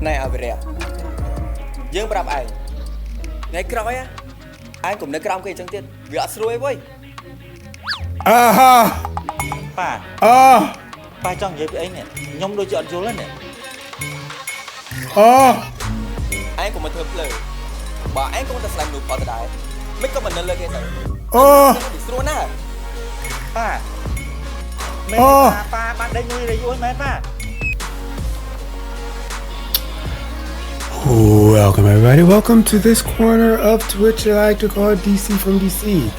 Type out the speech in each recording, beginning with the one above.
này ở về rẻ dương bạp ảnh ngày cõi á anh cũng nói cõi cái chẳng tiết vì ở xuôi với bà bà trong vậy anh này nhóm đôi chọn vô lên này anh cũng mà thơm lời bà anh cũng ta làm được vào đại mấy có mình nên lời cái gì bị xuôi nè bà mẹ bà bạn đây nuôi đây vui mẹ bà. Welcome everybody, welcome to this corner of Twitch I like to call DC from DC.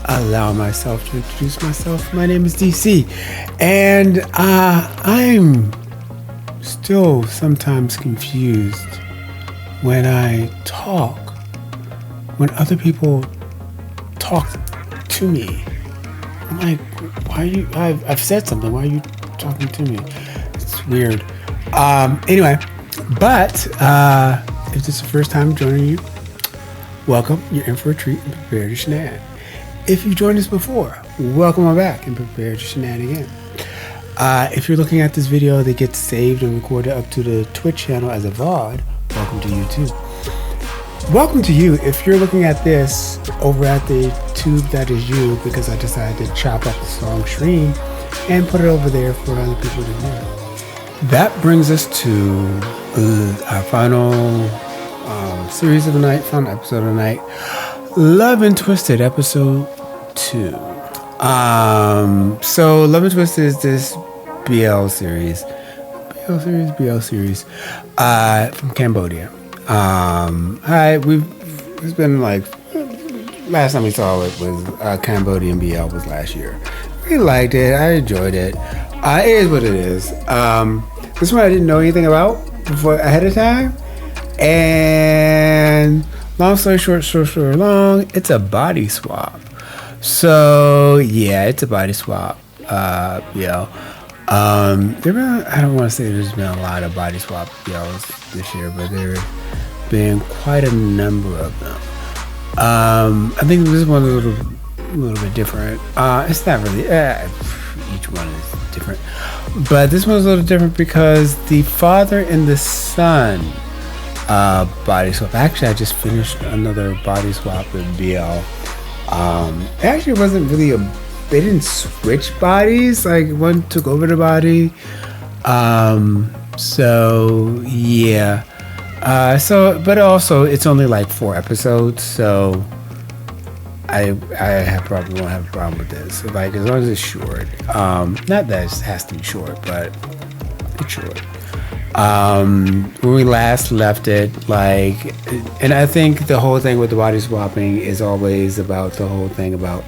Allow myself to introduce myself. My name is DC and I'm still sometimes confused when I talk, when other people talk to me. I'm like, why are you, I've said something, why are you talking to me? It's weird. Anyway, but if this is the first time joining you, welcome. You're in for a treat and prepare to shenan. If you've joined us before, welcome on back and prepare to shenan again. If you're looking at this video that gets saved and recorded up to the Twitch channel as a VOD, welcome to you too. Welcome to you if you're looking at this over at the tube that is you, because I decided to chop up the song stream and put it over there for other people to hear. That brings us to our final series of the night, final episode of the night, Love and Twisted episode 2. So Love and Twisted is this BL series from Cambodia. It's been like, last time we saw it was Cambodian BL was last year. We liked it. I enjoyed it. It is what it is. This one I didn't know anything about before ahead of time. And long story short, it's a body swap. So yeah, it's a body swap. I don't want to say there's been a lot of body swap BLs this year, but there have been quite a number of them. I think this one is a little bit different. It's not really, each one is different, but this one's a little different because the father and the son body swap. Actually, I just finished another body swap with BL. It actually wasn't really they didn't switch bodies, like one took over the body. So yeah. But also it's only like 4 episodes, so I probably won't have a problem with this. Like, as long as it's short. Not that it has to be short, but it's short. When we last left it, like, and I think the whole thing with the body swapping is always about the whole thing about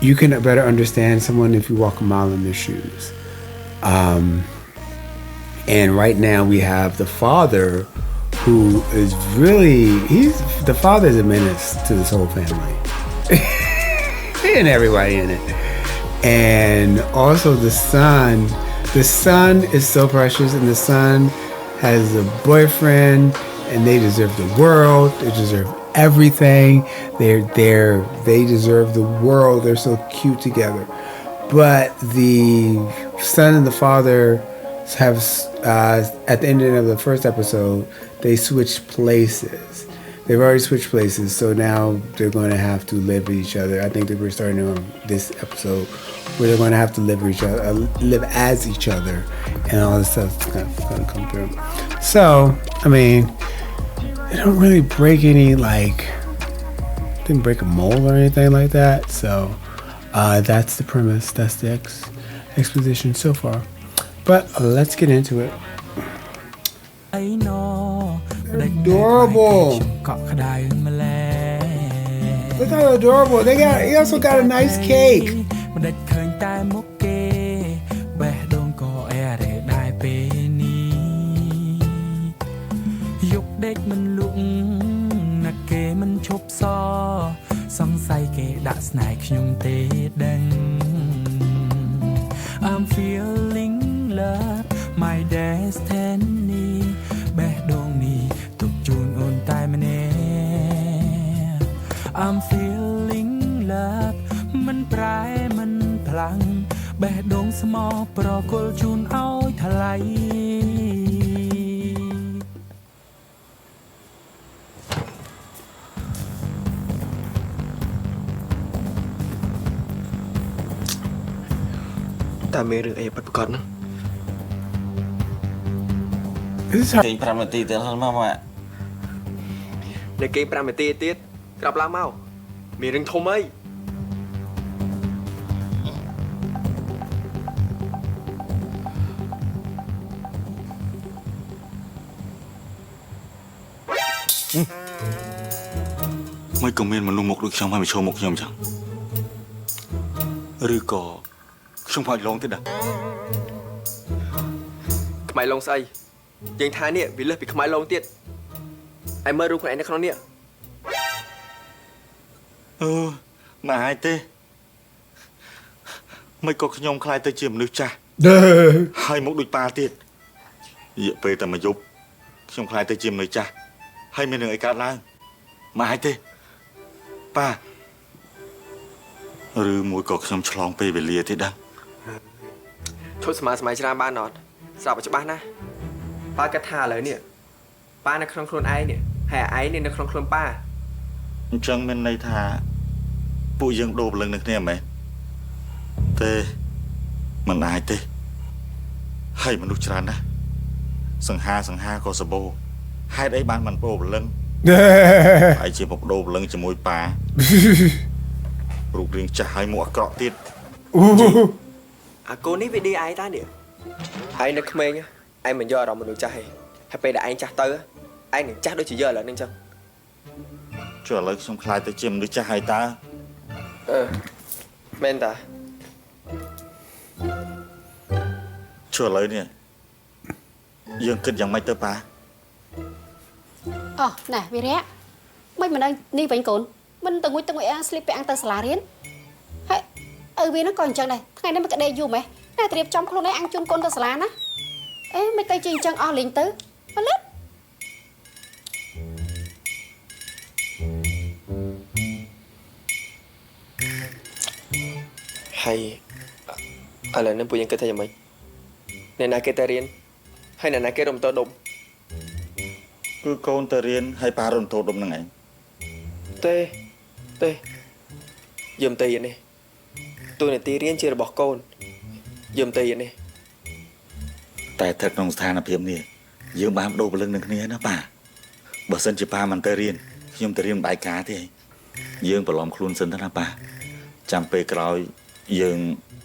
you can better understand someone if you walk a mile in their shoes. And right now we have the father who is really, the father is a menace to this whole family. And everybody in it. And also the son is so precious, and the son has a boyfriend, and they deserve the world, they deserve everything. They deserve the world. They're so cute together. But the son and the father have at the ending of the first episode, they switched places. They've already switched places, so now they're going to have to live with each other. I think that we're starting on this episode where they're going to have to live with each other, live as each other, and all this stuff's going to come through. So, I mean, they don't really break any, like, didn't break a mold or anything like that. So, that's the premise. That's the exposition so far. But let's get into it. Adorable. Look how adorable. He also got a nice cake. I'm feeling love, my destiny. I'm feeling love, มันปลายมันพลังแบะดงสมอประกลจูนเอาทลาย តែមានរឿងអីបាត់ប្រកបណា This is hard. គេ5នាទីទៀតហ្នឹងមកម៉ាក់ នៅគេ5នាទីទៀតក្រាប់ឡើងមកមានរឿងធំអី មិនក៏មានមនុស្សមកដូចខ្ញុំហើយមកឈរមកខ្ញុំចឹងឬក៏ខ្ញុំផាច់ឡងទៀតដែរ ខ្មែរឡុងស្អីយើងថានេះវាលើសពីខ្មែរឡុងទៀតឯមើលរូបខ្លួនឯងនៅក្នុងនេះ ម៉ាយទេមិនក៏ខ្ញុំខ្លាចទៅជាមនុស្សចាស់ ហើយមកដូចប៉ាទៀតរយៈពេលតែមួយយប់ខ្ញុំខ្លាចទៅជាមនុស្សចាស់ហើយមានរឿងអីកើតឡើងម៉ាយទេប៉ាឬមួយក៏ខ្ញុំឆ្លងពេលវេលាទេដែរ ឈប់ស្មារតីច្រើនបានអត់ស្រាប់តែច្បាស់ណាស់ប៉ាគាត់ថាឥឡូវនេះប៉ានៅក្នុងខ្លួនឯងនេះហើយឯងនេះនៅក្នុងខ្លួនប៉ា អញ្ចឹងមានន័យថាពួកយើងដូរព្រលឹងនឹងគ្នាមែនទេមិនអាចទេហើយមនុស្សច្រើនណាស់សង្ហាក៏សបោហេតុអីបានមិនដូរព្រលឹងហើយជាមកដូរព្រលឹងជាមួយប៉ារូបរាងចាស់ហើយមុខអាក្រក់ទៀត អាកូននេះវាឌីឯងតានេះឯងនៅក្មេងឯងមិនយកអារម្មណ៍មនុស្សចាស់ទេហើយពេលដែលឯងចាស់ទៅឯងនឹងចាស់ដូចជាយកឥឡូវហ្នឹងចឹង ចុះឥឡូវខ្ញុំខ្លាចទៅជាមនុស្សចាស់ហើយតើ មែនតា ចុះឥឡូវនេះយើងគិតយ៉ាងម៉េចទៅប៉ា អូណែវីរៈមិនដឹងនេះវិញកូនមិនទៅងុយអាស្លីបពាំងទៅសាលារៀនហើយឪវានោះក៏អញ្ចឹងដែរថ្ងៃនេះមិនក្តេយូរម៉េះតែត្រៀមចំខ្លួនឯងអាំងជូនកូនទៅសាលាណាអេមិនទៅជាអញ្ចឹងអស់លេងទៅមកលើ ហើយឥឡូវនេះពួកយើងគិតថាយ៉ាងម៉េចអ្នកណាគេទៅរៀនហើយអ្នកណាគេរំតដុំ គឺកូនទៅរៀនហើយប៉ารំទោដុំហ្នឹងឯង ទេយំទៅយនេះទូនាទីរៀនជារបស់កូនយំទៅយនេះ តែស្ថិតក្នុងស្ថានភាពនេះយើងបានដូរព្រលឹងនឹងគ្នាណាប៉ាបើសិនជាប៉ាមិនទៅរៀនខ្ញុំទៅរៀនបាយការទេយើងប្រឡំខ្លួនសិនទៅណាប៉ាចាំពេលក្រោយយើង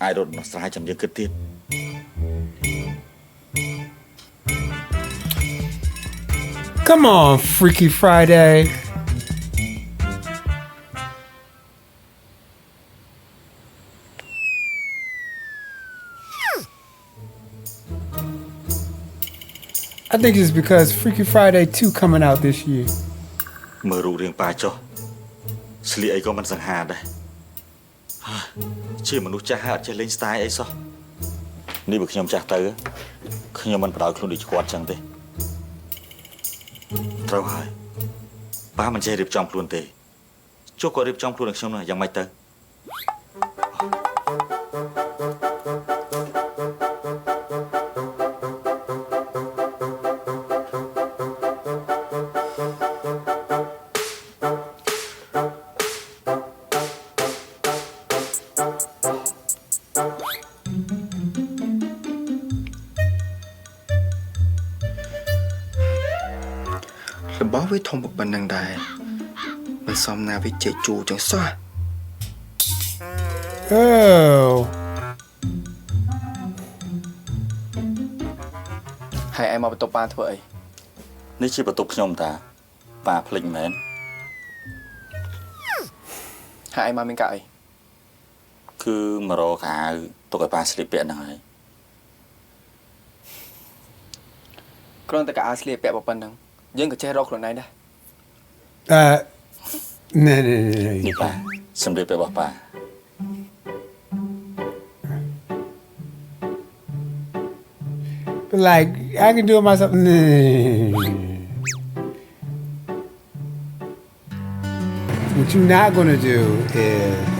អាចរត់ដោះស្រាយចាំយើងគិតទៀត Come on, Freaky Friday. I think it's because Freaky Friday 2 coming out this year. មើលរូបរាងប៉ាចុះស្លៀកអីក៏មិនសង្ហាដែរជាមនុស្សចាស់ហើយអត់ចេះលេង style អីសោះនេះបើខ្ញុំចាស់ទៅខ្ញុំមិនបដោយខ្លួនដូចគាត់ចឹងទេត្រូវហើយប៉ាមិនចេះរៀបចំខ្លួនទេចុះក៏រៀបចំខ្លួននឹងខ្ញុំយ៉ាងម៉េចទៅ របស់វាធំប៉ុណ្ណឹងដែរមិនសមណាវាជែកជូរចឹងសោះ Oh. ហើយឯងមកបន្ទប់ប៉ាធ្វើអី នេះជាបន្ទប់ខ្ញុំតាប៉ាភ្លេចមែន ហើយឯងមកមានកាអី គឺមករកខោអាវទុកឲ្យប៉ាស្លៀកពាក់ហ្នឹងហើយ គ្រាន់តែកាអាវស្លៀកពាក់ប៉ុណ្ណឹងយើងក៏ចេះរកខ្លួនឯងដែរ No. នេះប៉ាសម្រាប់របស់ប៉ា But like, I can do it myself. What you're not gonna do is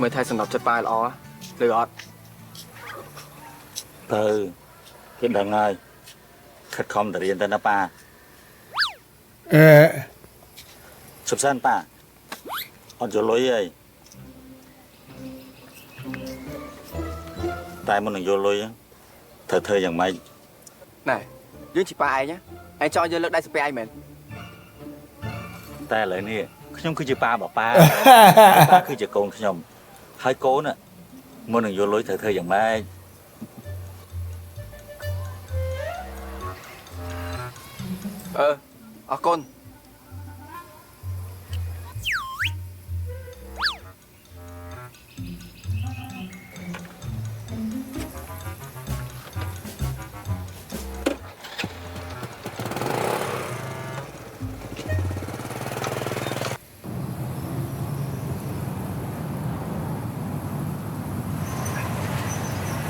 មើលថៃសំណប់ចិត្តប៉ាល្អឬអត់ ទៅគេដឹងហើយខិតខំតែរៀនទៅណាប៉ា សុបសិនប៉ាអត់យល់លុយអីតែមុននឹងយល់លុយត្រូវធ្វើយ៉ាងម៉េច ណែយើងជាប៉ាឯងណាឯងចង់យកលើកដៃស្ពែឯងមែន តែឥឡូវនេះខ្ញុំគឺជាប៉ាបប៉ា ប៉ាគឺជាកូនខ្ញុំហើយកូនមុននឹងយល់លុយត្រូវធ្វើយ៉ាងម៉េច អរគុណ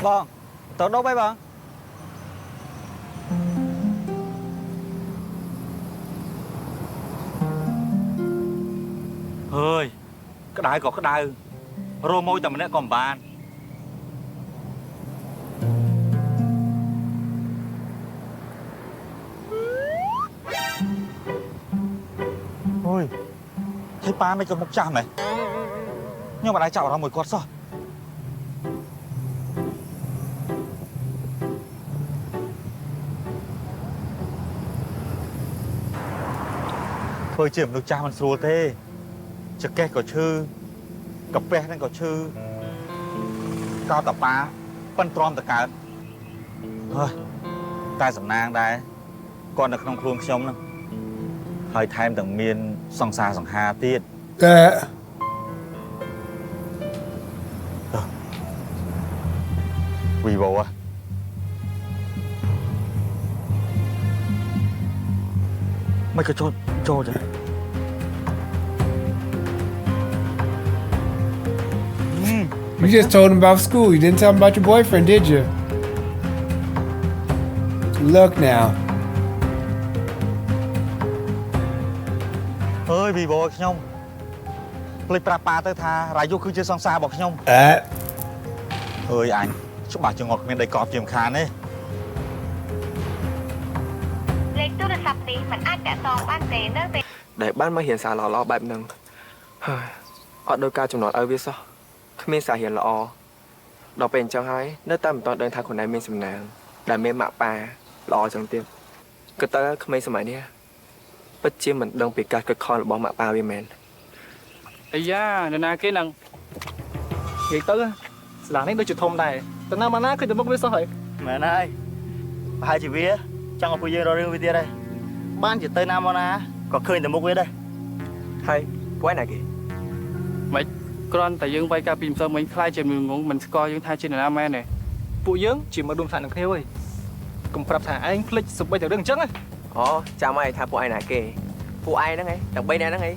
បងទៅដប់ហើយបងហើយក្តៅក៏ក្តៅរោមួយតែម្នាក់ក៏មិនបានអូយthấyប៉ាមិនក៏មុខចាស់មែនខ្ញុំមិនអាចចាប់អារម្មណ៍មួយគាត់សោះ ធ្វើជាមនុស្សចាស់មិនស្រួលទេចកេះក៏ឈឺកាពះហ្នឹងក៏ឈឺកោតតាប៉ាប៉ិនទ្រាំតកើតហើយតែសំណាងដែរគាត់នៅក្នុងខ្លួនខ្ញុំហ្នឹងហើយថែមទាំងមានសង្សារសង្ហាទៀតវីវ៉ូមិនក៏ចូលចឹង You just told him about school. You didn't tell him about your boyfriend, did you? Look now. អើយវីវ៉ូខ្ញុំភ្លេចប្រាប់ប៉ាទៅថារាយុគឺជាសង្សាររបស់ខ្ញុំអើយអញច្បាស់ជាងត់គ្មានដីកប់ជាមិនខានទេ លេខទូរស័ព្ទនេះមិនអាចតាក់ទងបានទេនៅពេល ដែលបានមករៀនសារល្អៗបែបហ្នឹងហើយអត់ដោយការចំណត់ឲ្យវាសោះគ្មានសាររៀនល្អដល់ពេលអញ្ចឹងហើយនៅតែមិនតន់ដឹងថាខ្លួនឯងមានសំណាងដែលមានម៉ាក់ប៉ាល្អអញ្ចឹងទៀតក៏តើក្មេងសម័យនេះពិតជាមិនដឹងពីការគិតខំរបស់ម៉ាក់ប៉ាវាមែន អាយ៉ានរណាគេនឹងនិយាយទៅស្លានេះដូចជាធំដែរតែណាមកណាគឺទៅមុខវាសោះហើយមែនហើយប្រហែលជាវាចង់ឲ្យពួកយើងរករឿងវាទៀតហើយបានជាទៅណាមកណាក៏ឃើញតែមុខវាដែរ ហើយពួកឯណាគេ មិនគ្រាន់តែយើងវាយការពីម្សិលមិញខ្លាចជាងងមិនស្គាល់យើងថាជានរណាមែនទេពួកយើងជាមកដុំសាច់នឹងគ្នាហើយកុំប្រាប់ថាឯងភ្លេចសុបិចតែរឿងអញ្ចឹងហ៎ អូចាំឲ្យថាពួកឯណាគេពួកឯហ្នឹងឯងទាំង3នាក់ហ្នឹងឯង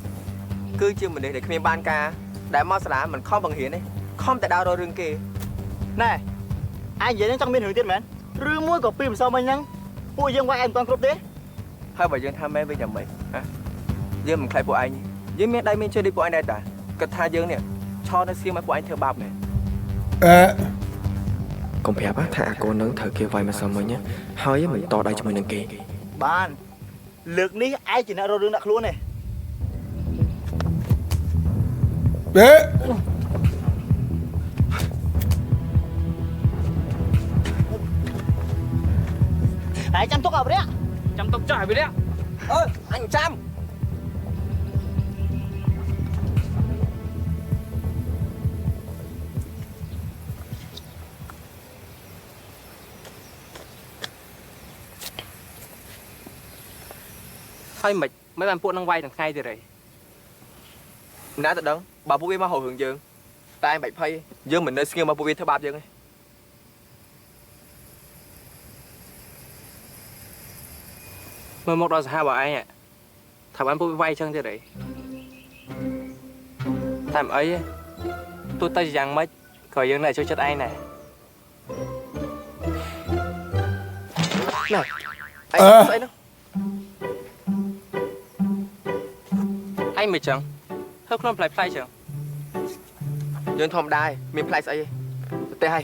គឺជាមនុស្សដែលគ្មានបានការដែលមកសាលាមិនខំបង្រៀនទេខំតែដើររករឿងគេ ណែឯងនិយាយហ្នឹងចង់មានរឿងទៀតមែនឬមួយក៏ពីម្សិលមិញហ្នឹងពួកយើងវាយឯងមិនតាន់គ្រប់ទេ ហើយបើយើងថាមែនវិញយ៉ាងម៉េចហ៎យើងមិនខ្លាចពួកឯងយើងមានដៃមានជើងដូចពួកឯងដែរតាគិតថាយើងនេះឆោតនៅស្គៀមឲ្យពួកឯងធ្វើបាបមែនកុំប្រាប់ថាអាកូននឹងត្រូវគេវាយមកសមិញហើយមិនតដៃជាមួយនឹងគេ បានលើកនេះឯងជាអ្នករករឿងដាក់ខ្លួនទេ ឯងចាំទុកឲ្យវាចាំទុកចាស់ឲ្យវាអញចាំហើយមិនបានពួកនឹងវាយទាំងថ្ងៃទៀតហីណាទៅដឹងបើពួកវាមកហៅរឿងយើងតែឯងបាច់ភ័យយើងមិននៅស្ងៀមមកពួកវាធ្វើបាបយើងទេមើលមកដល់សាហាវរបស់ឯងថាបានពួកវាវាយចឹងទៀតហីតែមិនអីទេទោះតែយ៉ាងម៉េចក៏យើងនៅជួយចិត្តឯងដែរណែឯងស្អីនោះឯងមិនចឹងធ្វើខ្លួនផ្លែផ្លែចឹង យើងធម្មតាមានផ្លែស្អីទេហើយ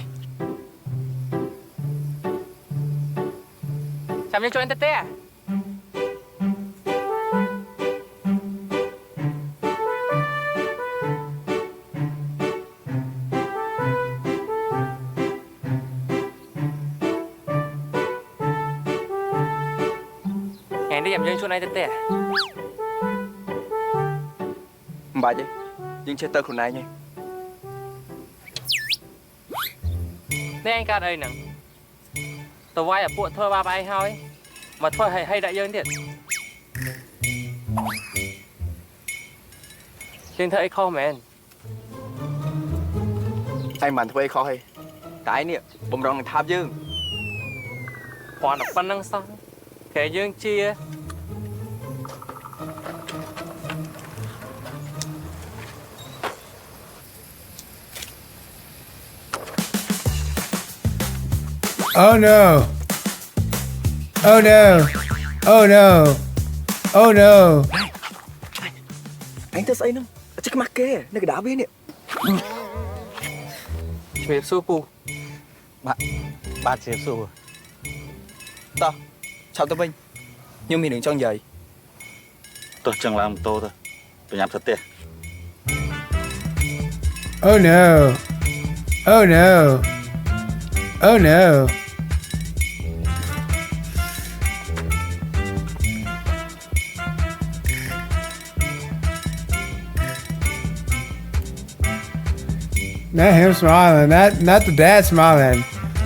ចាំយើងជួយទៅទេ ngày đi em chơi chỗ này tết tẻ bà chứ nhưng chơi tơ khổ này nhỉ đây anh ca đây nè tàu vai ở buộn thôi ba bay thôi mà thôi hay đại dương thiệt trên thấy kho mẹ anh bàn thuê kho hay cái nè bông rong tháp dương hoàn đọc văn năng xong kẻ dương chia Oh no! Oh no! Oh no! Oh no! Anh thật say nữa, chắc mắc kê, nó cái đá bên nè. Chụp su pu. Ba chụp su. Tao, chào tao Vinh. Nhưng mình đừng trong giày. Tôi chẳng làm tô thôi. Tôi nhắm thật tiền. Oh no! Oh no! Oh no! Not him smiling. Not the dad smiling.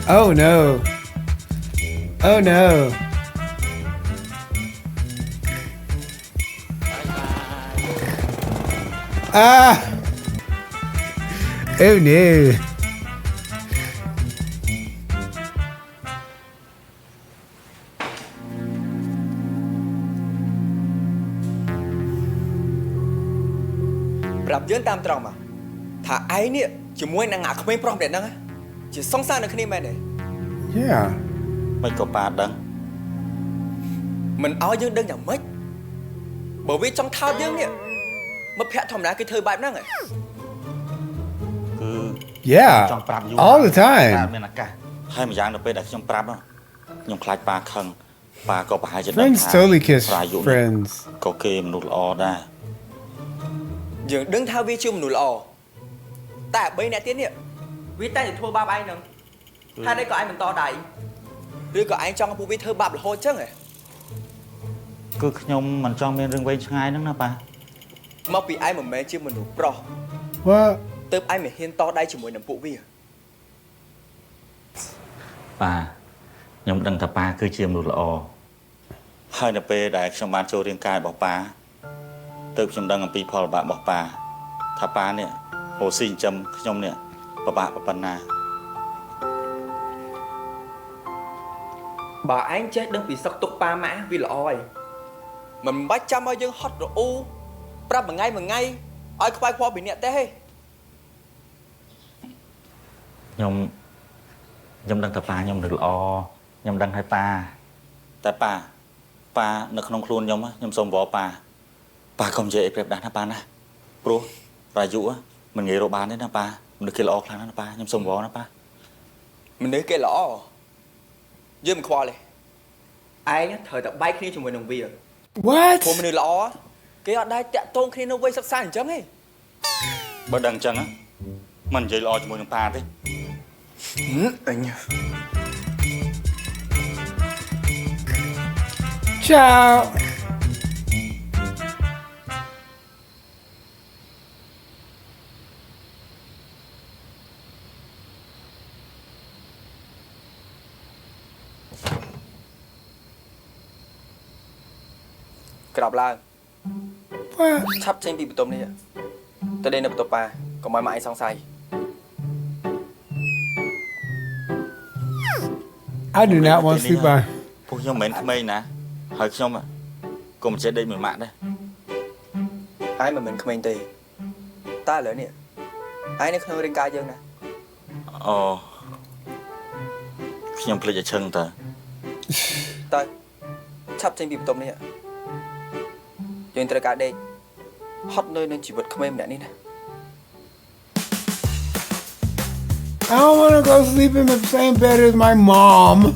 Oh no. Oh no. Ah. Oh no. Rập dưỡng tam tròn mà thả ai nè chỉ muốn nàng ngã không bên prom để năng á chỉ song sang được cái này này Yeah. Mấy có ba đắng. mình áo dưỡng đơn giản mấy bởi vì trong thao dưỡng nè mất phép thầm đá cái thời bài năng này Yeah. Trong prap All the time. Nên là cả. Hai mà dáng được đây trong prap đó. Nhưng khai ba khăn. Ba có ba hai chân. Friends totally kiss friends. Có kê mà nụ lọ đa. dưỡng đứng thao vi chưa một nụ lò tại bây nè tiến nè vì tay thì thua ba bay nè hai đây có ai mình to đầy đưa có ai trong cái vi thơ bạp là hôi chứ này Cứ nhông mình cho mình rừng vây ngay nữa nè ba. mọc vì ai mà mê chưa một nụ pro What? tớp ai mà hiên to đây chỉ mỗi nằm phụ vi à Ba. Nhông đăng thà ba cứ chiêm nụ lọ. Hai nè bê đại trong ban châu riêng cài bỏ ba. Tớp trong đăng pi phò bạn bỏ ba. Thà ba nè. Hồ sinh châm nhông nè. Bà bà na. bà anh chết đừng bị sắc tục ba mã vì là oi mình bắt chăm ơi dương hot rồi u prap mà ngay oi khoai khoa bị nhẹ té Nhông đăng thà ba nhông được lọ. Nhông đăng hai ba. Tại ba nó không luôn nhông á. Nhông xông võ ba không dễ đẹp đá ba nè. Bro, ra dụ á. Mình nghĩ rồi ba đấy nè ba. Mình được kia lọ khá nè ba. Nhông xông võ nè ba. mình nói cái lõ dương mình khoa này ai nhá thời tập bay khi cho mình đồng vi à What? thôi mình lõ cái ở đây tẹt tôn khi nó vây sắp xa chẳng ấy Bà đăng chẳng á. Mình dễ lọ cho mình ba đấy. anh Ciao. cái đọc là What? sắp trên bị tôm đi ạ tới đây là tôm ba còn mãi mãi xong say I do not want to sleep by. Phúc nhông mến mây nè. Hỏi nhông à. Cùng chết đây mình mạng đây. ai mà mình không anh tì ta lỡ nè ai nó không riêng ca dương nè Ồ. Nhông plei cho chân ta. tới sắp trên bị tôm đi ạ dương tới cả đây hot nơi nên chỉ vật không em đã đi nè I don't want to go sleep in the same bed as my mom.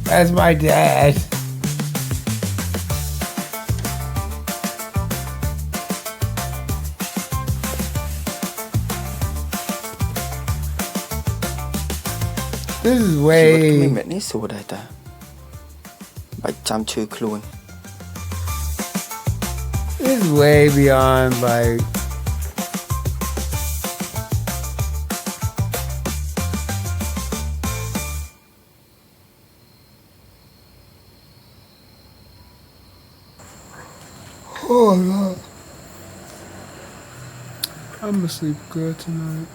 As my dad. This is ជីវិតក្មេង way. ម្នាក់នេះសួរដែរតាបាច់ចាំឈឺខ្លួន This is way beyond like. Oh Lord. I'm gonna sleep good tonight.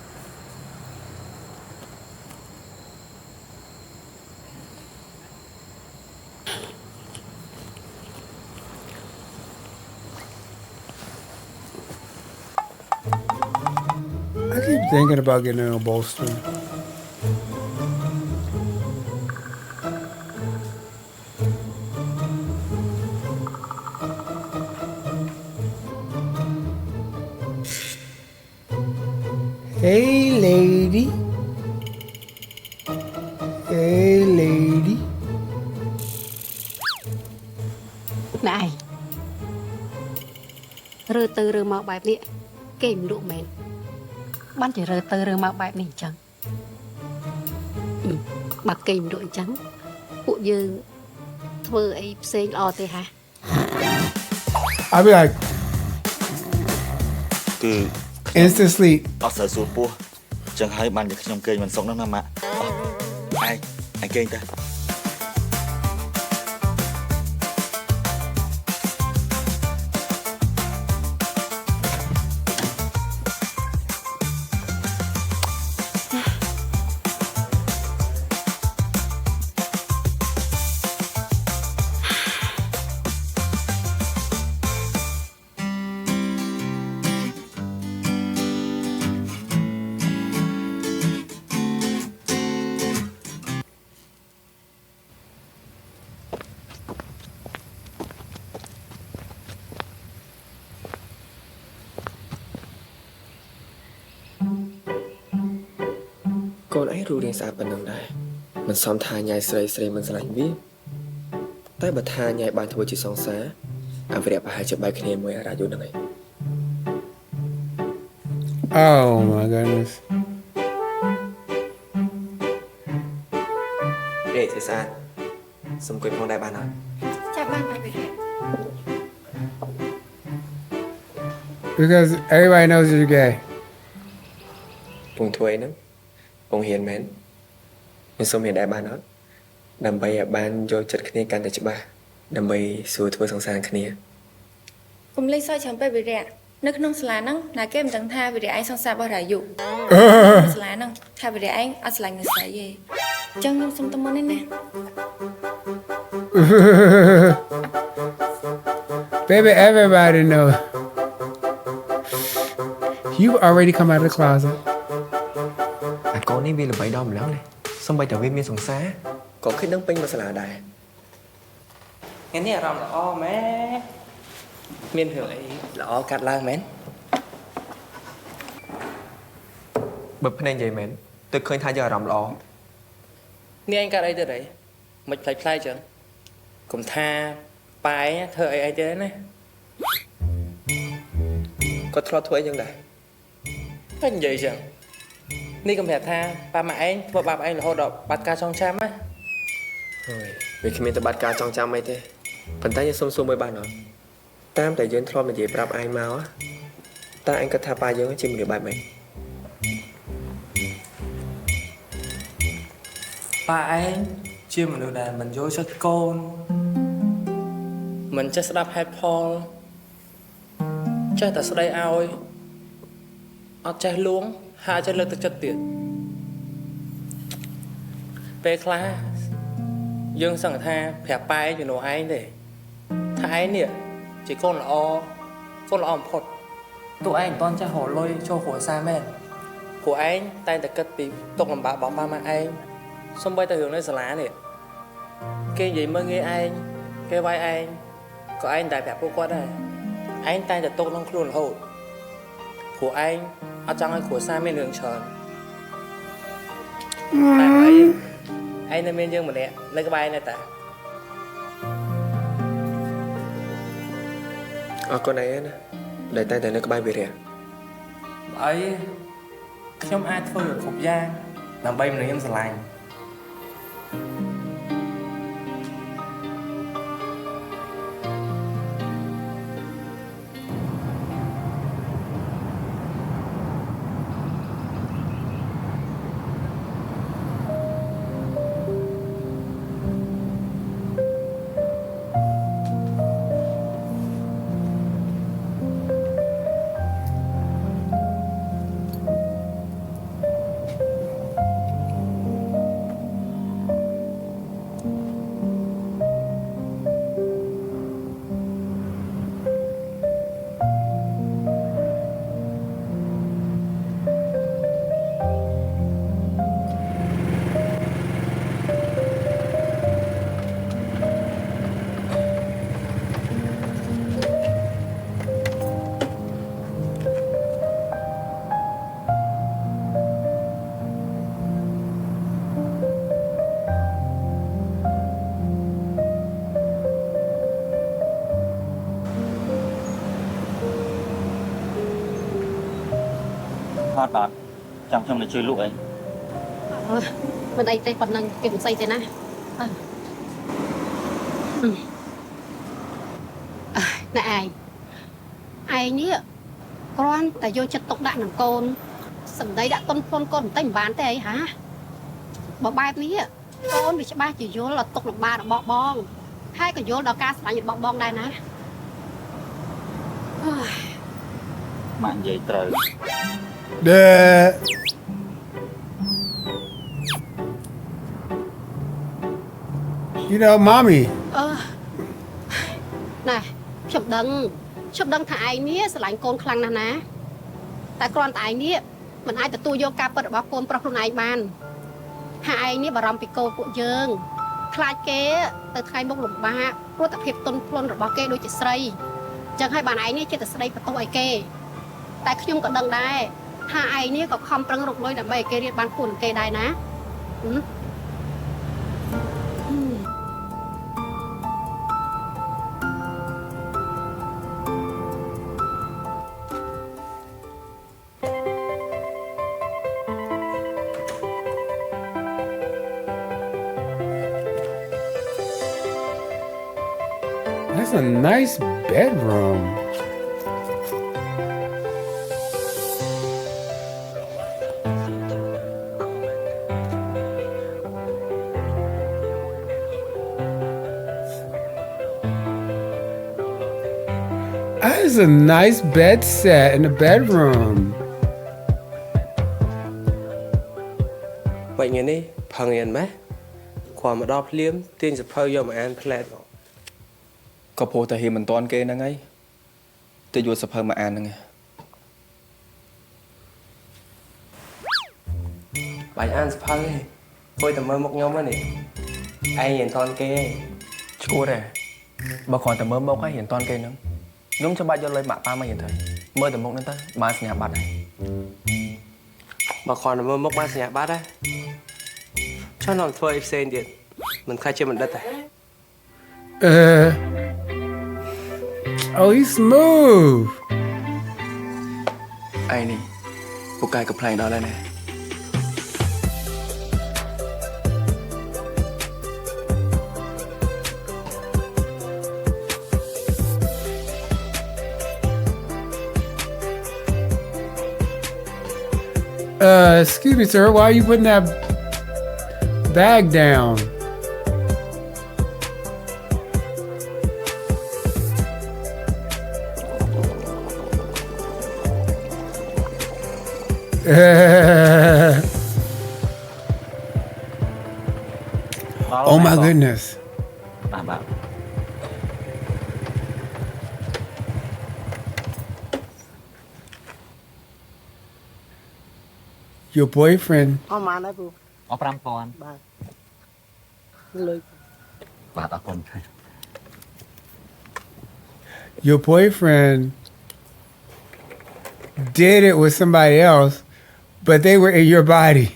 I keep thinking about getting a bolster. Hey, lady. Hey, lady. ណែឯងរើទៅរើមកបែបនេះគេមិនលក់មែនបានតែរើទៅរើមកបែបនេះអញ្ចឹងបើគេមិនលក់អញ្ចឹងពួកយើងធ្វើអីផ្សេងល្អទេហា I'll be like គឺ instant sleep. អត់សូវសួរពោះចឹងហើយបានតែខ្ញុំគេងមិនសុខហ្នឹងណាម៉ាក់ឯងគេងទៅ កូនឯងរូបរាងស្អាតប៉ុណ្ណឹងដែរមិនសមថាញ៉ៃស្រីស្រីមិនស្រឡាញ់វាតែបើថាញ៉ៃបានធ្វើជាសង្សារអវិរៈប្រហែលជាបែកគ្នាមួយអារាយុហ្នឹងឯង Oh my goodness. អេស្អាតសុំគួយផងដែរបានអត់ ចាប់បានបែបនេះ Because everybody knows you're gay. ពងធ្វើអីហ្នឹងពងហ៊ានមែនខ្ញុំសុំហ៊ានដែរបានអត់ដើម្បីឲ្យបានយល់ចិត្តគ្នាកាន់តែច្បាស់ដើម្បីសួរធ្វើសង្សារគ្នា កុំលេងសើចច្រើនពេកវិរៈនៅក្នុងសាលាហ្នឹងណាគេមិនដឹងថាវិរៈឯងសង្សាររបស់រាយុសាលាហ្នឹងថាវិរៈឯងអត់ស្រឡាញ់អ្នកស្រីទេអញ្ចឹងខ្ញុំសុំទៅមុននេះណា Baby, everybody knows. You've already come out of the closet. អាកូននេះវាល្បីដល់ម្លឹងនេះសូម្បីតែវាមានសង្សារក៏ឃើញដឹងពេញមកសាលាដែរ ថ្ងៃនេះអារម្មណ៍ល្អមែនមានរឿងអីល្អកាត់ឡើងមែន បើភ្នែកនិយាយមែនទើបឃើញថាយើងអារម្មណ៍ល្អ នេះឯងកាត់អីទៅដែរមិនផ្លេចផ្លែចឹងកុំថាប៉ែឯងធ្វើអីឯងទេណា គាត់ធ្លាប់ធ្វើអីយ៉ាងដែរ តែនិយាយចឹងនេះកុំប្រាប់ថាប៉ាម៉ាក់ឯងធ្វើបាបឯងរហូតដល់បាត់ការចងចាំណា ហើយវាគ្មានតែបាត់ការចងចាំអីទេប៉ុន្តែយើងសុំសួរមួយបានអត់តាមតែយើងធ្លាប់និយាយប្រាប់ឯងមកតើឯងគាត់ថាប៉ាយើងជាមនុស្សបែបម៉េច ប៉ាឯងជាមនុស្សដែលមិនយល់ចិត្តកូនមិនចេះស្ដាប់ហេតុផលចេះតែស្ដីឲ្យអត់ចេះលួងហើយចេះលើកទឹកចិត្តទៀតពេលខ្លះយើងសឹងថាប្រាប់ប៉ែជំនួសឯងទេថាឯងនេះជាកូនល្អបំផុតតួឯងមិនតន់ចេះរកលុយចូលគ្រួសារមែនព្រោះឯងតែងតែគិតពីទុកលំបាករបស់ប៉ាម៉ាក់ឯងសូម្បីតែរឿងនៅសាលានេះគេនិយាយមើលងាយឯងគេវាយឯងក៏ឯងតែប្រាប់ពួកគាត់ដែរឯងតែងតែទុកក្នុងខ្លួនរហូតព្រោះឯង អត់ចង់ឲ្យគ្រួសារមានរឿងច្រើនតែអីឯងនៅមានយើងម្នាក់នៅក្បែរនេះតា អរគុណឯងណាដែលតែនៅក្បែរវិរៈ អីខ្ញុំអាចធ្វើគ្រប់យ៉ាងដើម្បីមនុស្សខ្ញុំស្រឡាញ់ អត់បាទចាំខ្ញុំទៅជួយលក់អី មិនអីទេប៉ុណ្ណឹងគេមិនស្អីទេណាណែឯងនេះគ្រាន់តែយកចិត្តទុកដាក់នឹងកូនសម្ដីដាក់ទុនភ្លុនកូនបន្តិចមិនបានទេអីហាបើបែបនេះកូនវាច្បាស់ជាយល់ដល់ទុកលំបាករបស់បងហើយក៏យល់ដល់ការស្រឡាញ់របស់បងដែរណា ម៉ាក់និយាយត្រូវ You know, mommy. ណែខ្ញុំដឹងថាឯងនេះស្រឡាញ់កូនខ្លាំងណាស់ណាតែគ្រាន់តែឯងនេះមិនអាចទទួលយកការពិតរបស់កូនប្រុសខ្លួនឯងបានហើយឯងនេះបារម្ភពីកូនពួកយើងខ្លាចគេទៅថ្ងៃមុខលំបាកព្រោះតែភាពទន់ភ្លន់របស់គេដូចជាស្រីអញ្ចឹងហើយបានឯងនេះចិត្តតែស្ដីបន្ទោសឲ្យគេតែខ្ញុំក៏ដឹងដែរថាឯងនេះក៏ខំប្រឹងរកលុយដើម្បីឲ្យគេរៀនបានគួរនឹងគេដែរណា That's a nice bedroom. That is a nice bed set in the bedroom. vậy ngàyនេះផឹងយ៉ាងម៉េចគ្រាន់មកដល់ភ្លាមទាញសភៅយកមកអានផ្លែតមកក៏ព្រោះតែហ៊ានមិនតាន់គេហ្នឹងហើយទៅយកសភៅមកអានហ្នឹងបាច់អានសភៅទេធ្វើតែមើលមុខខ្ញុំហ្នឹងនេះឯងមិនតាន់គេទេឈួតទេបើគ្រាន់តែមើលមុខហើយមិនតាន់គេហ្នឹងខ្ញុំចាំបាច់យកលុយម៉ាក់ប៉ាមកយ៉ាងទៅមើលតែមុខហ្នឹងទៅបានសញ្ញាបត្រហើយបើគ្រាន់តែមើលមុខបានសញ្ញាបត្រហើយចង់ធ្វើអីផ្សេងទៀតមិនខ្លាចជាបណ្ឌិតទេ Oh, he's smooth. ឯនេះពូកែកំ pl ែងដល់ហើយណា Excuse me, sir. Why are you putting that bag down? Oh my goodness. Your boyfriend. អស់បានហើយពូអស់ 5,000 បាទលុយបាទអរគុណ Your boyfriend did it with somebody else, but they were in your body.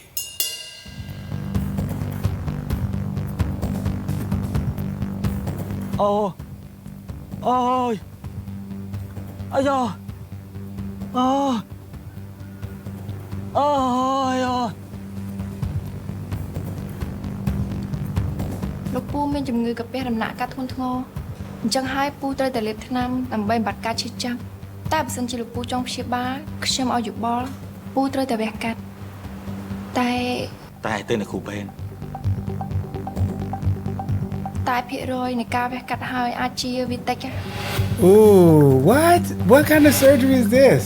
Ôi. Ôi. Ôi da. Ôi. Ôi ôi. លោកពូមានជំងឺកាពះដំណាក់កាត់ធ្ងន់ធ្ងរអញ្ចឹងហើយពូត្រូវតែលេបថ្នាំដើម្បីបំបត្តិការឈឺចាប់តែបើសិនជាលោកពូចង់ព្យាបាលខ្ញុំឲ្យយោបល់ពូត្រូវតែវះកាត់តែ តែទៅនៅគ្រូពេន តែភាគរយនៃការវះកាត់ហើយអាចជាវាតិច Ooh, what? What kind of surgery is this?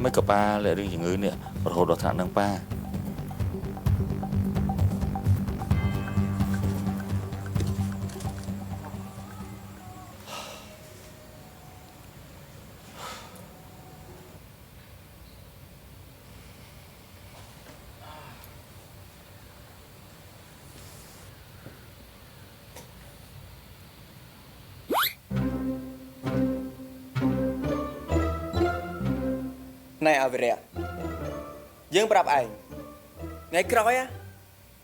មិនក៏ប៉ាលើរឿងជំងឺនេះរហូតដល់ថ្នាក់នឹងប៉ា ណែអវិរៈយើងប្រាប់ឯងថ្ងៃក្រោយ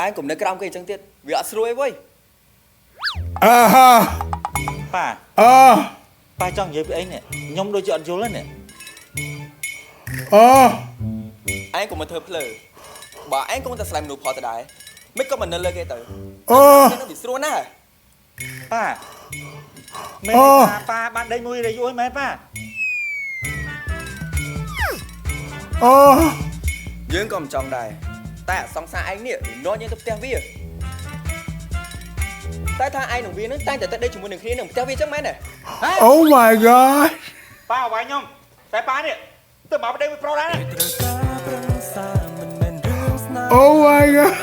ឯងកុំនៅក្រោមគេអញ្ចឹងទៀតវាអត់ស្រួលអីវ៉ៃ ប៉ា Oh. ប៉ាចង់និយាយពីអីនេះខ្ញុំដូចជាអត់យល់ហ្នឹង Oh. ឯងកុំមកធ្វើភ្លើបើឯងកុំតែស្លាយមនុស្សផលទៅដែរមិនក៏មិននៅលើគេទៅ Oh. គេនឹងវាស្រួលណាស់ ប៉ាមែនប៉ាបានដេញមួយរយយមែនប៉ា Oh. យើងក៏មិនចង់ដែរតែសង្សារឯងនេះវានាំយើងទៅផ្ទះវាតែថាឯងនឹងវានឹងតែងតែទៅដេកជាមួយនឹងគ្នានឹងផ្ទះវាអញ្ចឹងមែនទេ Oh my god. ប៉ាអវាយខ្ញុំតែប៉ានេះទៅមកដេញមួយប្រុសដែរ Oh my god.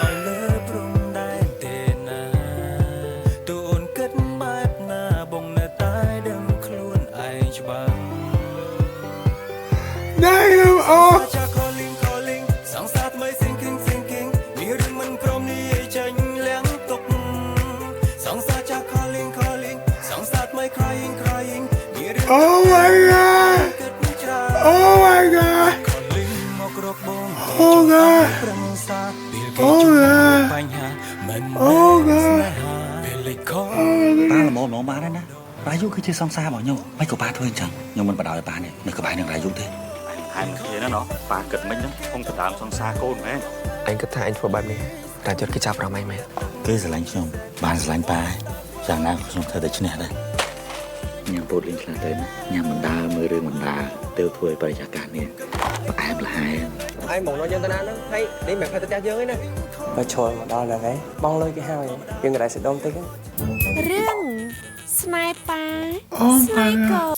Damn. Oh. Oh my god. Oh my god. Oh god. Oh god. Oh god. ប៉ាល្មមមកបានណារាយុគឺជាសង្សាររបស់ខ្ញុំមិនក៏ប៉ាធ្វើអញ្ចឹងខ្ញុំមិនបដ ாய் ប៉ានេះនៅក្បែរនឹងរាយុទេហើយគ្នាណាណោះប៉ាគិតមិនហ្នឹងខ្ញុំទៅដើមសង្សារកូនមែន អញគិតថាអញធ្វើបែបនេះតែជិតគេចាប់រំឯងមែន គេស្រឡាញ់ខ្ញុំបានស្រឡាញ់ប៉ាយ៉ាងណាខ្ញុំធ្វើតែឈ្នះដែរញ៉ាំពោតលេងខ្លះទៅណាញ៉ាំបណ្ដាមើលរឿងបណ្ដាទៅធ្វើឲ្យបរិយាកាសនេះផ្អែមល្ហែម ឯងមកនាំយើងទៅណាហ្នឹងហើយនេះមិនផែទៅផ្ទះយើងទេណា បើឈរមកដល់ហ្នឹងឯងបងលុយគេហើយយើងក៏ដែរសេះដុំតិច រឿងស្នេហ៍ប៉ា Oh my god.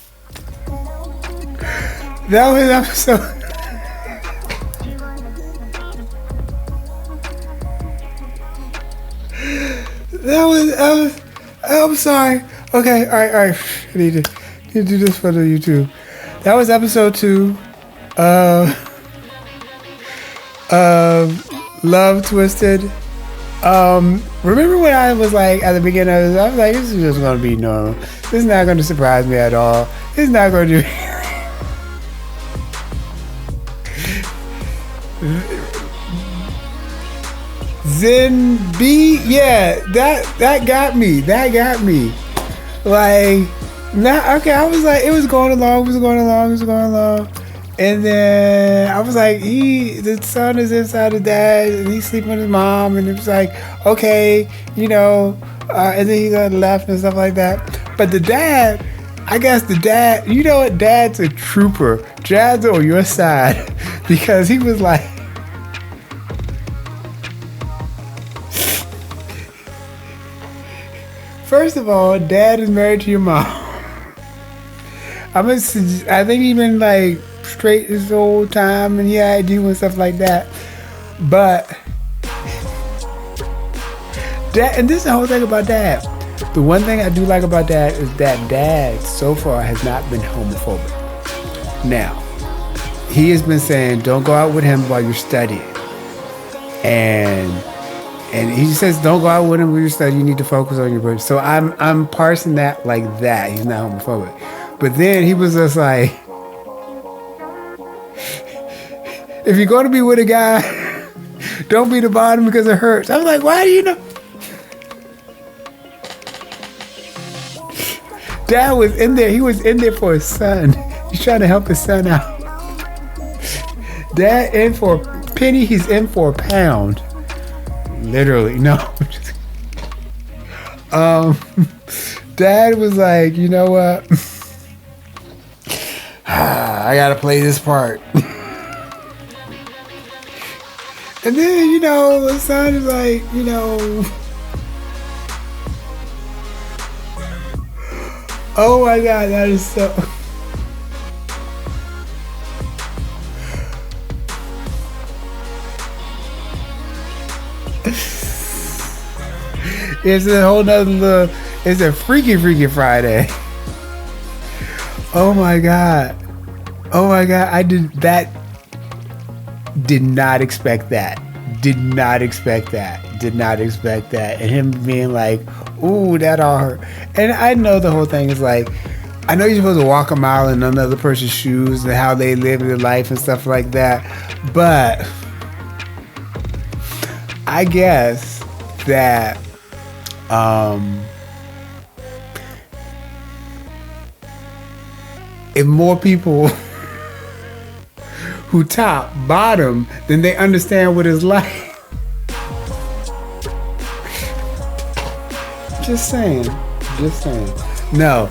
That was episode. I'm sorry. Okay, all right. I need to do this for the YouTube. That was episode 2 Love Twisted. Remember when I was like at the beginning of this, I was like, this is just gonna be normal. This is not gonna surprise me at all. This is not gonna do Zen B, yeah, that got me. That got me. Like, not okay. I was like, it was going along. And then I was like, the son is inside the dad, and he's sleeping with his mom, and it was like, okay, you know, and then he left and stuff like that. But the dad, I guess the dad, you know what, dad's a trooper. Dad's on your side because he was like, first of all, dad is married to your mom. I think he's been like straight this whole time and he had you and stuff like that. But dad, and this is the whole thing about dad. The one thing I do like about dad is that dad so far has not been homophobic. Now, he has been saying don't go out with him while you're studying. And And he says, don't go out with him. We just said you need to focus on your birthday. So I'm parsing that like that. He's not homophobic. But then he was just like, if you're going to be with a guy, don't be the bottom because it hurts. I was like, why do you know? Dad was in there. He was in there for his son. He's trying to help his son out. Dad in for a penny. He's in for a pound. Literally, no. Dad was like, you know what? I gotta play this part. And then, you know, the son is like, you know, oh my God, that is so. It's a whole nother little, it's a freaky Friday. Oh my God. Oh my God. I did not expect that. Did not expect that. And him being like, ooh, that all hurt. And I know the whole thing is like, I know you're supposed to walk a mile in another person's shoes and how they live their life and stuff like that. But I guess that if more people who top bottom, then they understand what it's like. Just saying. No.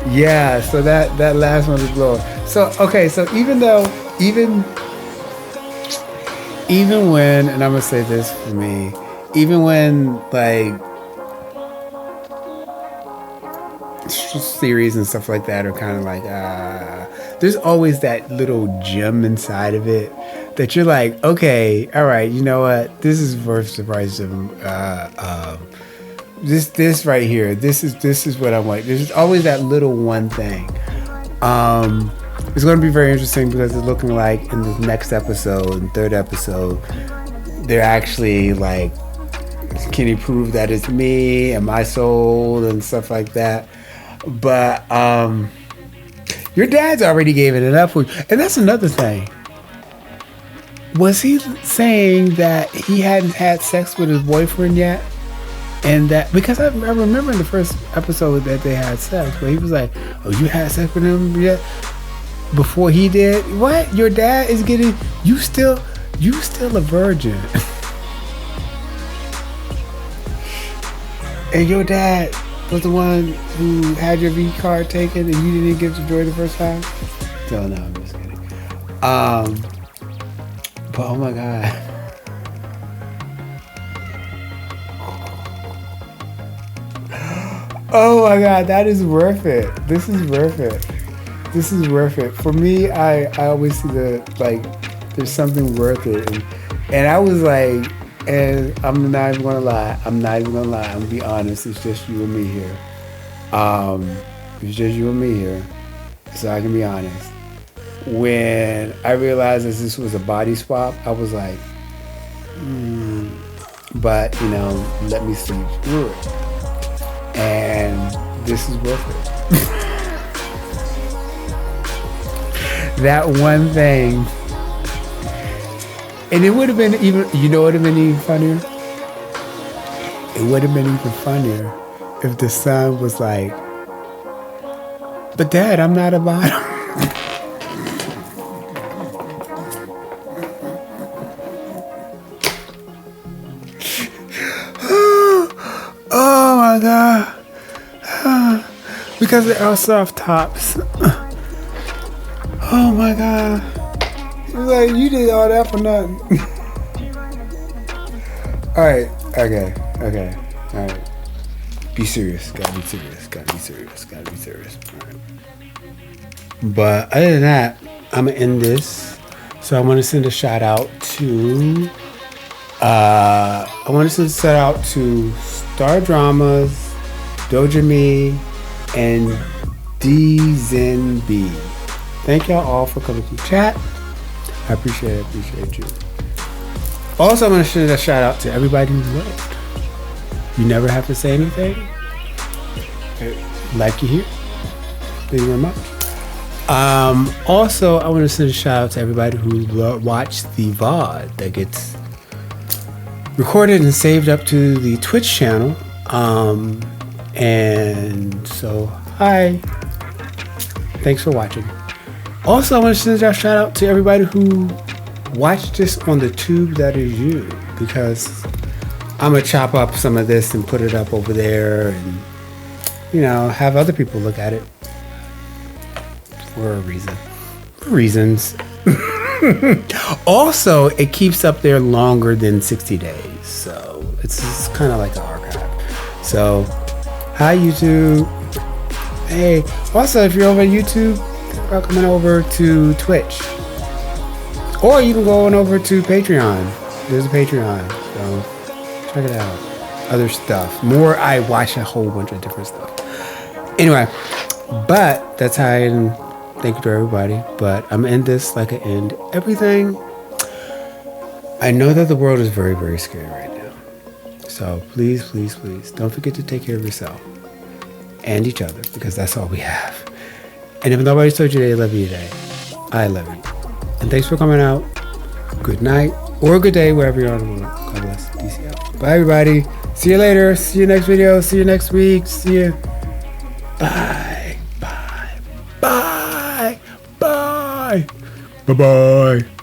Yeah, so that last one was blow. So okay, so even when, and I'm gonna say this for me, even when like series and stuff like that are kind of like there's always that little gem inside of it that you're like, okay, all right, you know what, this is worth the price of this right here, this is what I want. There's always that little one thing. It's going to be very interesting because it's looking like in the next episode and third episode they're actually like, can he prove that it's me and my soul and stuff like that. But your dad's already gave it up for you. And that's another thing. Was he saying that he hadn't had sex with his boyfriend yet? And that, because I remember in the first episode that they had sex, but he was like, oh, you had sex with him yet? Before he did? What? Your dad is getting, you still a virgin. And your dad was the one who had your V card taken and you didn't get to joy the first time? No, I'm just kidding. But oh my God. Oh my God, that is worth it. This is worth it. For me, I always see there's something worth it. And I was like, and I'm not even gonna lie. I'm gonna be honest. It's just you and me here. So I can be honest. When I realized that this was a body swap, I was like, but you know, let me sleep through it. And this is worth it. That one thing. And it would have been even, you know what would have been even funnier? It would have been even funnier if the son was like, but Dad, I'm not a bottom. Oh my God. Because they're all soft tops. Oh my God. Like, you did all that for nothing. Alright, okay. Alright. Be serious. Gotta be serious. Alright. But other than that, I'm gonna end this. So I want to send a shout out to Star Dramas, Doja Me, and D Zen B. Thank y'all all for coming to chat. I appreciate you. Also, I'm going to send a shout out to everybody who liked. You never have to say anything. Like you here. Thank you very much. Also, I want to send a shout out to everybody who watched the VOD that gets recorded and saved up to the Twitch channel. And so, hi. Thanks for watching. Also, I want to send a shout out to everybody who watched this on the tube that is you, because I'm going to chop up some of this and put it up over there and, you know, have other people look at it for a reason. For reasons. Also, it keeps up there longer than 60 days. So it's kind of like an archive. So, hi, YouTube. Hey, also, if you're over at YouTube, think about coming over to Twitch. Or you can go on over to Patreon. There's a Patreon. So, check it out. Other stuff. More, I watch a whole bunch of different stuff. Anyway, but that's how I end. Thank you to everybody. But I'm in this like I end everything. I know that the world is very, very scary right now. So please, please, please don't forget to take care of yourself and each other, because that's all we have. And if nobody's told you they love you today, I love you. And thanks for coming out. Good night or good day, wherever you're on the world. God bless. DC out. Bye, everybody. See you later. See you next video. See you next week. See you. Bye. Bye. Bye. Bye. Bye-bye.